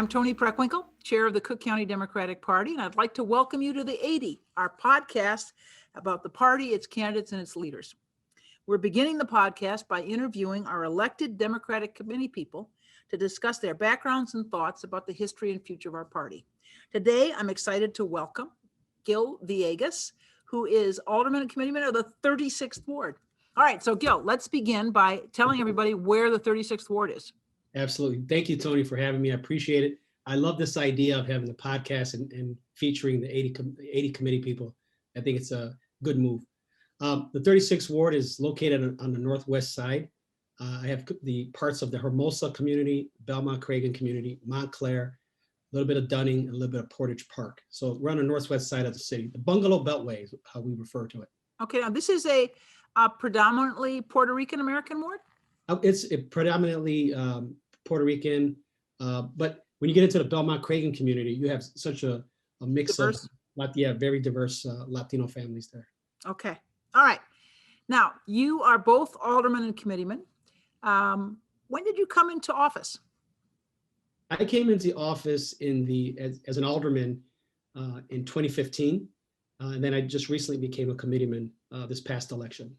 I'm Toni Preckwinkle, chair of the Cook County Democratic Party, and I'd like to welcome you to the 80, our podcast about the party, its candidates, and its leaders. We're beginning the podcast by interviewing our elected Democratic committee people to discuss their backgrounds and thoughts about the history and future of our party. Today, I'm excited to welcome Gil Villegas, who is Alderman and Committeeman of the 36th Ward. All right, so Gil, let's begin by telling everybody where the 36th Ward is. Absolutely. Thank you, Toni, for having me. I appreciate it. I love this idea of having a podcast and featuring the 80 committee people. I think it's a good move. The 36th Ward is located on the northwest side. I have the parts of the Hermosa community, Belmont-Cragen community, Montclair, a little bit of Dunning, and a little bit of Portage Park. So we're on the northwest side of the city. The Bungalow Beltway is how we refer to it. Okay, now this is a predominantly Puerto Rican American ward? It's predominantly Puerto Rican, but when you get into the Belmont-Cragen community, you have such a mix diverse. Very diverse Latino families there. Okay, all right. Now, you are both aldermen and committeemen. When did you come into office? I came into office as an alderman in 2015, and then I just recently became a committeeman this past election.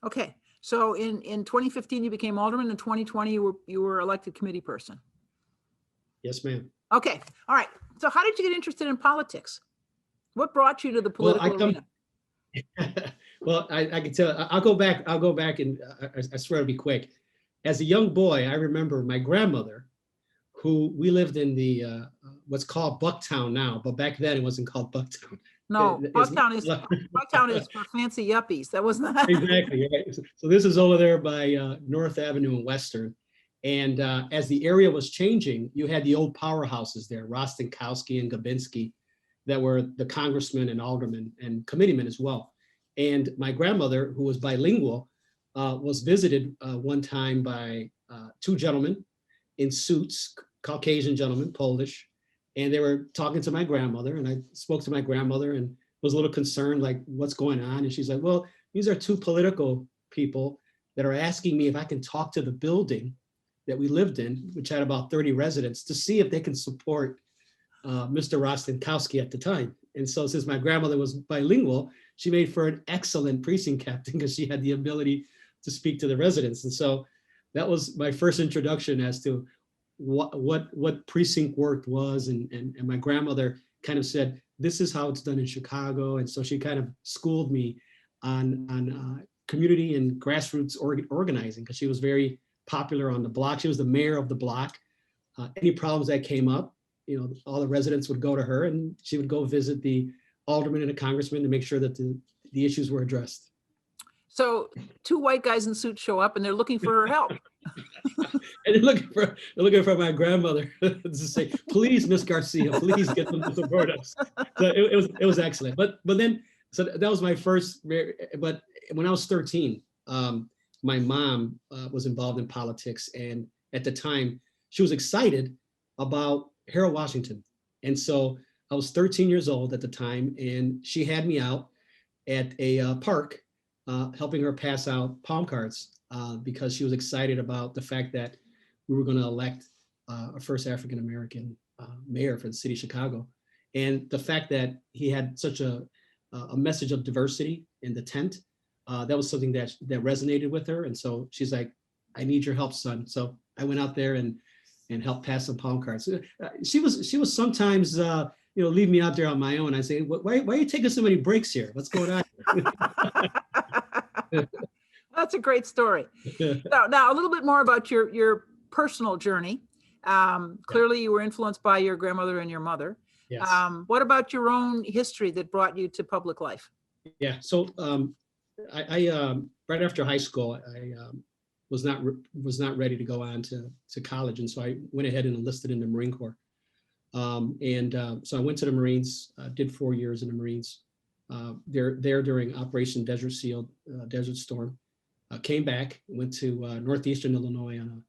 Okay. So in 2015, you became alderman. In 2020, you were elected committee person. Yes, ma'am. Okay. All right. So how did you get interested in politics? What brought you to the political arena? Well, I can tell. I'll go back, and I swear to be quick. As a young boy, I remember my grandmother, who we lived in the what's called Bucktown now, but back then it wasn't called Bucktown. No, Bucktown is for fancy yuppies. That was not exactly right. So this is over there by North Avenue and Western, and as the area was changing, you had the old powerhouses there, Rostenkowski and Gabinski, that were the congressmen and aldermen and committeemen as well. And my grandmother, who was bilingual, was visited one time by two gentlemen in suits, Caucasian gentlemen, Polish. And they were talking to my grandmother, and I spoke to my grandmother and was a little concerned, like, what's going on? And she's like, well, these are two political people that are asking me if I can talk to the building that we lived in, which had about 30 residents, to see if they can support Mr. Rostenkowski at the time. And so since my grandmother was bilingual, she made for an excellent precinct captain because she had the ability to speak to the residents. And so that was my first introduction as to what precinct work was, and my grandmother kind of said, this is how it's done in Chicago. And so she kind of schooled me on community and grassroots organizing, because she was very popular on the block. She was the mayor of the block. Any problems that came up, all the residents would go to her, and she would go visit the alderman and the congressman to make sure that the issues were addressed. So two white guys in suits show up and they're looking for her help. And they're looking for my grandmother to say, please, Miss Garcia, please get them to support us. So it was excellent. But then, so that was my first, but when I was 13, my mom was involved in politics. And at the time, she was excited about Harold Washington. And so I was 13 years old at the time, and she had me out at a park helping her pass out palm cards because she was excited about the fact that we were going to elect a first African-American mayor for the city of Chicago. And the fact that he had such a message of diversity in the tent, that was something that resonated with her. And so she's like, I need your help, son. So I went out there and helped pass some palm cards. She was sometimes, leave me out there on my own. I say, why are you taking so many breaks here? What's going on? That's a great story. Now a little bit more about your personal journey. Clearly you were influenced by your grandmother and your mother. Yes. What about your own history that brought you to public life? Yeah. So I right after high school, I was not ready to go on to college, and so I went ahead and enlisted in the Marine Corps. So I went to the Marines, did 4 years in the Marines. There during Operation Desert Storm. Came back, went to Northeastern Illinois on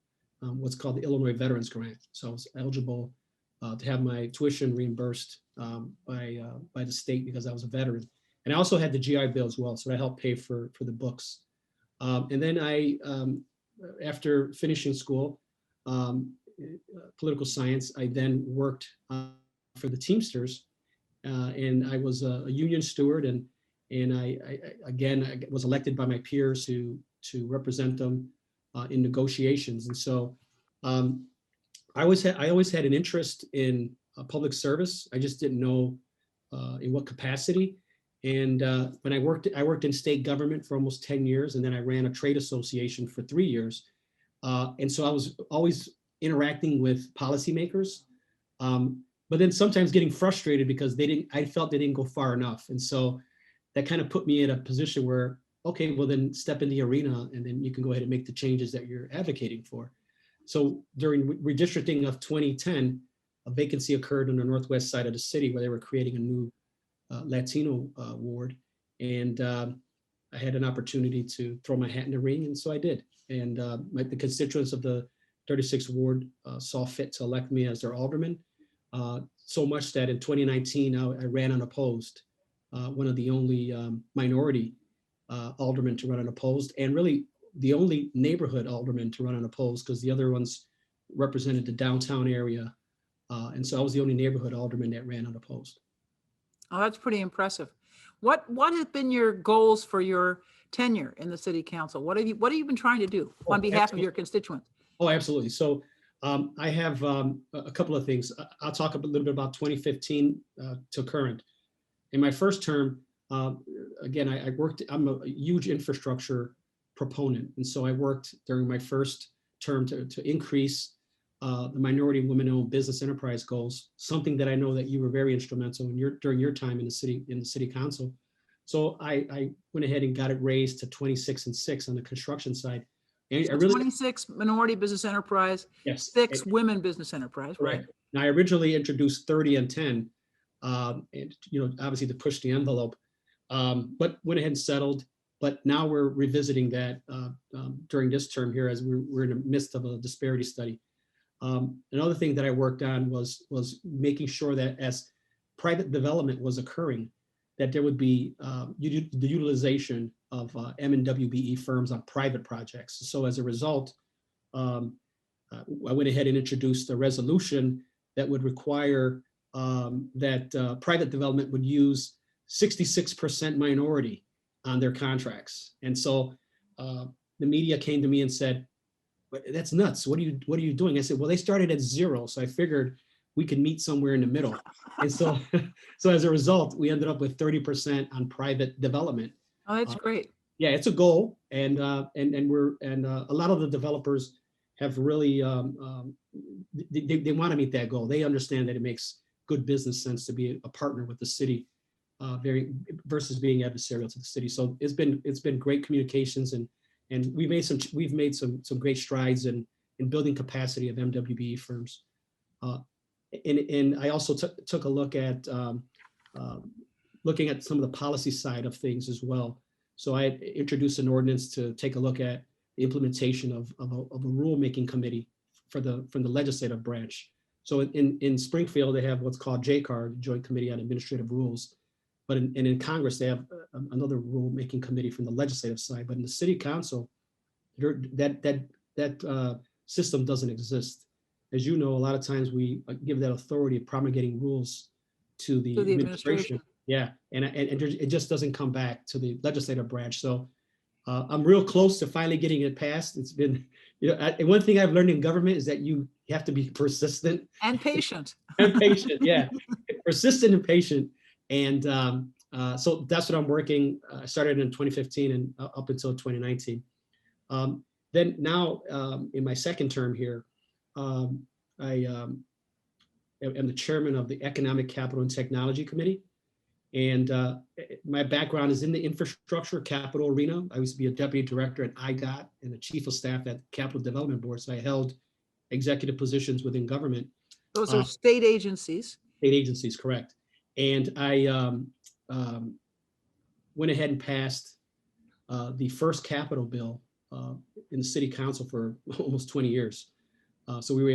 what's called the Illinois Veterans Grant. So I was eligible to have my tuition reimbursed by the state because I was a veteran. And I also had the GI Bill as well, so I helped pay for the books. And then I, after finishing school, political science. I then worked for the Teamsters, and I was a union steward, and I was elected by my peers to represent them in negotiations. And so I always had an interest in public service. I just didn't know in what capacity. And when I worked in state government for almost 10 years, and then I ran a trade association for 3 years. And so I was always interacting with policymakers, but then sometimes getting frustrated because I felt they didn't go far enough. And so that kind of put me in a position where, okay, well then step in the arena and then you can go ahead and make the changes that you're advocating for. So during redistricting of 2010, a vacancy occurred on the northwest side of the city where they were creating a new Latino ward. And I had an opportunity to throw my hat in the ring, and so I did. And the constituents of the 36th ward saw fit to elect me as their alderman, so much that in 2019, I ran unopposed, one of the only minority aldermen to run unopposed, and really the only neighborhood alderman to run unopposed, because the other ones represented the downtown area. And so I was the only neighborhood alderman that ran unopposed. Oh, that's pretty impressive. What have been your goals for your tenure in the city council? What have you been trying to do on behalf of your constituents? Oh, absolutely. So I have a couple of things. I'll talk a little bit about 2015 to current. In my first term, again, I'm a huge infrastructure proponent. And so I worked during my first term to increase the minority and women-owned business enterprise goals, something that I know that you were very instrumental in during your time in the city council. So I went ahead and got it raised to 26 and 6 on the construction side. And so 26 minority business enterprise, yes, 6 women business enterprise, right? Now I originally introduced 30 and 10, and obviously to push the envelope, but went ahead and settled. But now we're revisiting that during this term here as we're in the midst of a disparity study. Another thing that I worked on was making sure that as private development was occurring, that there would be the utilization of M&WBE firms on private projects. So as a result, I went ahead and introduced a resolution that would require that private development would use 66% minority on their contracts. And so the media came to me and said, "But that's nuts. What are you doing?" I said, "Well, they started at 0. So I figured we could meet somewhere in the middle." And so as a result, we ended up with 30% on private development. Oh, that's great. Yeah, it's a goal. And a lot of the developers have really, they want to meet that goal. They understand that it makes good business sense to be a partner with the city versus being adversarial to the city. So it's been great communications, and we've made some great strides in building capacity of MWBE firms. And I also took a look at looking at some of the policy side of things as well. So I introduced an ordinance to take a look at the implementation of a rulemaking committee from the legislative branch. So in Springfield, they have what's called JCAR, Joint Committee on Administrative Rules. But in Congress, they have another rulemaking committee from the legislative side. But in the city council, that system doesn't exist. As you know, a lot of times we give that authority of promulgating rules to the administration. Yeah, and it just doesn't come back to the legislative branch. So I'm real close to finally getting it passed. It's been, and one thing I've learned in government is that you have to be persistent and patient. and patient. Yeah, persistent and patient. And so that's what I'm working. I started in 2015 and up until 2019. Then now in my second term here, I am the chairman of the Economic Capital and Technology Committee. And my background is in the infrastructure capital arena. I used to be a deputy director at IGOT and the chief of staff at Capital Development Board. So I held executive positions within government. Those are state agencies. State agencies, correct. And I went ahead and passed the first capital bill in the city council for almost 20 years. So we were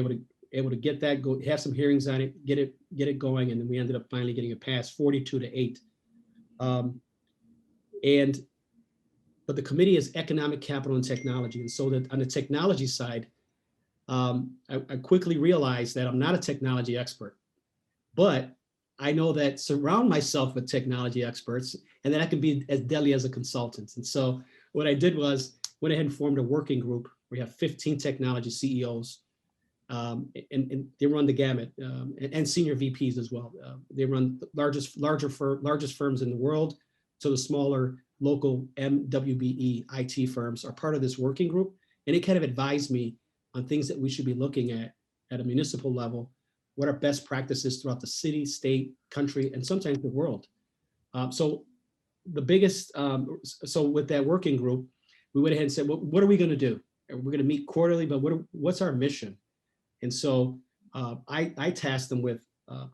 able to get that, go have some hearings on it, get it going, and then we ended up finally getting it passed 42-8. But the committee is economic, capital, and technology. And so that on the technology side, I quickly realized that I'm not a technology expert, but I know that surround myself with technology experts and that I can be as deadly as a consultant. And so what I did was went ahead and formed a working group. We have 15 technology CEOs, and they run the gamut, and senior VPs as well. They run the largest firms in the world to the smaller local MWBE IT firms are part of this working group. And it kind of advised me on things that we should be looking at a municipal level, what are best practices throughout the city, state, country, and sometimes the world. So the biggest, so with that working group, we went ahead and said, well, what are we going to do? We're going to meet quarterly, but what's our mission? And so I tasked them with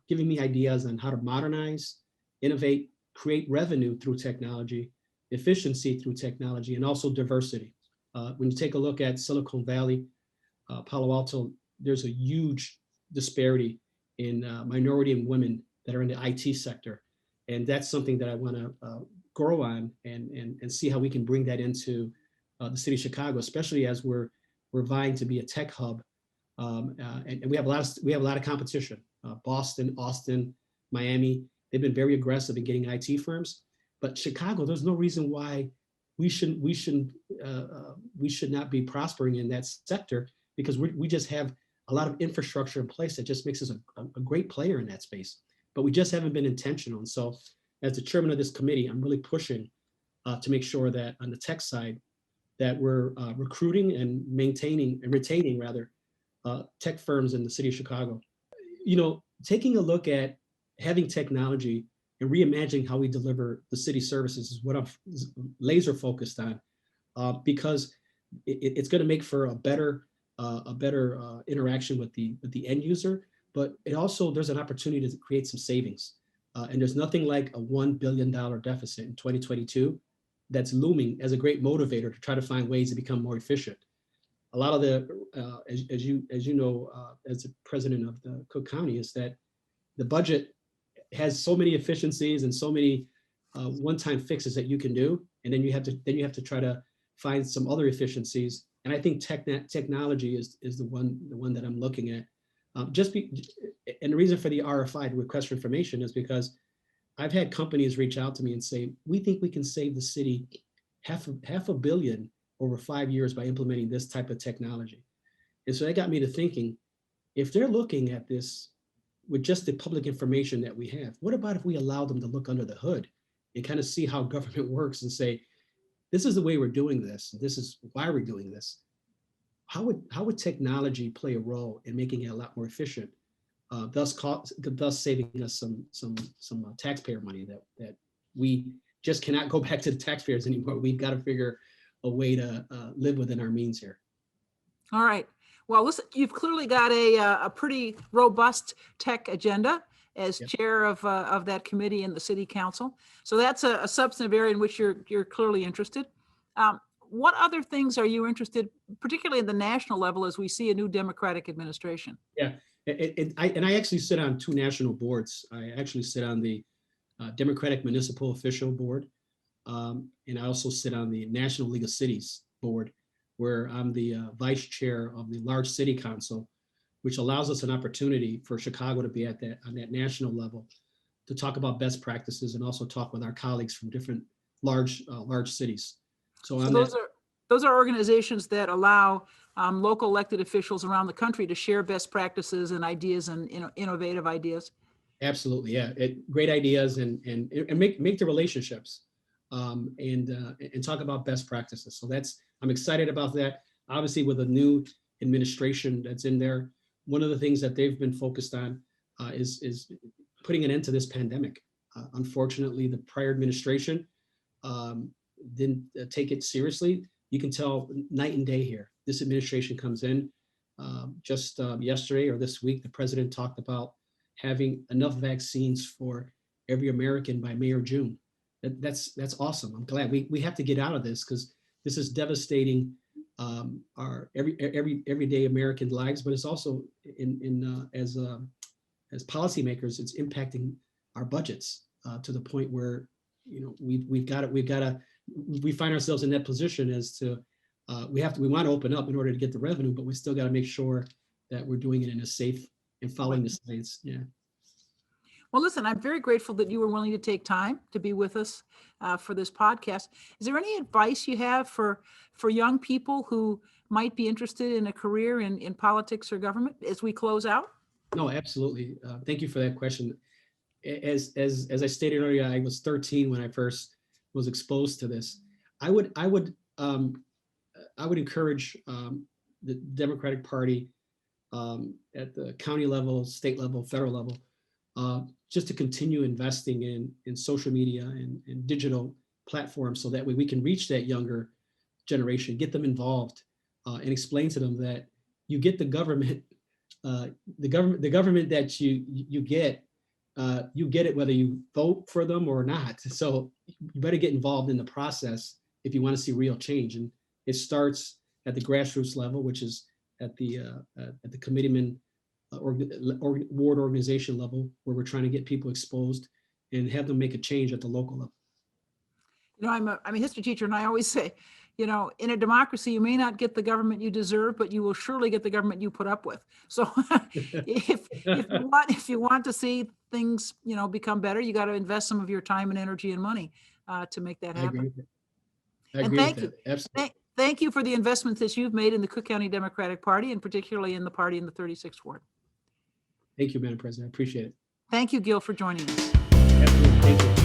giving me ideas on how to modernize, innovate, create revenue through technology, efficiency through technology, and also diversity. When you take a look at Silicon Valley, Palo Alto, there's a huge disparity in minority and women that are in the IT sector. And that's something that I want to grow on and see how we can bring that into the city of Chicago, especially as we're vying to be a tech hub. And we have a lot of competition. Boston, Austin, Miami, they've been very aggressive in getting IT firms. But Chicago, there's no reason why we should not be prospering in that sector, because we just have a lot of infrastructure in place that just makes us a great player in that space. But we just haven't been intentional. And so as the chairman of this committee, I'm really pushing to make sure that on the tech side, that we're recruiting and maintaining and retaining rather tech firms in the city of Chicago. You know, taking a look at having technology and reimagining how we deliver the city services is what I'm laser focused on, because it's going to make for a better interaction with the end user. But it also, there's an opportunity to create some savings. And there's nothing like a $1 billion deficit in 2022 that's looming as a great motivator to try to find ways to become more efficient. A lot of the, as you know, as the president of the Cook County, is that the budget has so many efficiencies and so many one-time fixes that you can do, and then you have to try to find some other efficiencies. And I think technology is the one that I'm looking at. And the reason for the RFI, the request for information, is because I've had companies reach out to me and say, we think we can save the city half a billion over 5 years by implementing this type of technology. And so that got me to thinking, if they're looking at this with just the public information that we have, what about if we allow them to look under the hood and kind of see how government works and say, this is the way we're doing this, this is why we're doing this. How would technology play a role in making it a lot more efficient, thus saving us some taxpayer money that we just cannot go back to the taxpayers anymore. We've got to figure a way to live within our means here. All right. Well, listen, you've clearly got a pretty robust tech agenda as chair of that committee in the city council. So that's a substantive area in which you're clearly interested. What other things are you interested, particularly at the national level, as we see a new Democratic administration? Yeah, I actually sit on 2 national boards. I actually sit on the Democratic Municipal Official Board, and I also sit on the National League of Cities Board, where I'm the vice chair of the Large City Council, which allows us an opportunity for Chicago to be on that national level to talk about best practices and also talk with our colleagues from different large cities. So those are organizations that allow local elected officials around the country to share best practices and ideas and innovative ideas. Absolutely, yeah. Great ideas and make the relationships and talk about best practices. So I'm excited about that. Obviously, with a new administration that's in there, one of the things that they've been focused on is putting an end to this pandemic. Unfortunately, the prior administration didn't take it seriously. You can tell night and day here. This administration comes in. Just yesterday or this week, the president talked about having enough vaccines for every American by May or June. That's awesome. I'm glad we have to get out of this, because this is devastating our everyday American lives, but it's also as policymakers, it's impacting our budgets to the point where we find ourselves in that position as to we want to open up in order to get the revenue, but we still got to make sure that we're doing it in a safe and following the science. Yeah. Well, listen, I'm very grateful that you were willing to take time to be with us for this podcast. Is there any advice you have for young people who might be interested in a career in politics or government as we close out? No, absolutely. Thank you for that question. As I stated earlier, I was 13 when I first was exposed to this. I would encourage the Democratic Party at the county level, state level, federal level, just to continue investing in social media and digital platforms, so that way we can reach that younger generation, get them involved, and explain to them that you get the government that you get it whether you vote for them or not. So you better get involved in the process if you want to see real change. And it starts at the grassroots level, which is at the committeeman or ward organization level, where we're trying to get people exposed and have them make a change at the local level. You know, I'm a history teacher, and I always say, you know, in a democracy, you may not get the government you deserve, but you will surely get the government you put up with. So if you want to see things, you know, become better, you got to invest some of your time and energy and money to make that I agree happen. with that. I And agree thank with you. that. Absolutely. Thank you for the investments that you've made in the Cook County Democratic Party, and particularly in the party in the 36th Ward. Thank you, Madam President. I appreciate it. Thank you, Gil, for joining us. Absolutely. Thank you.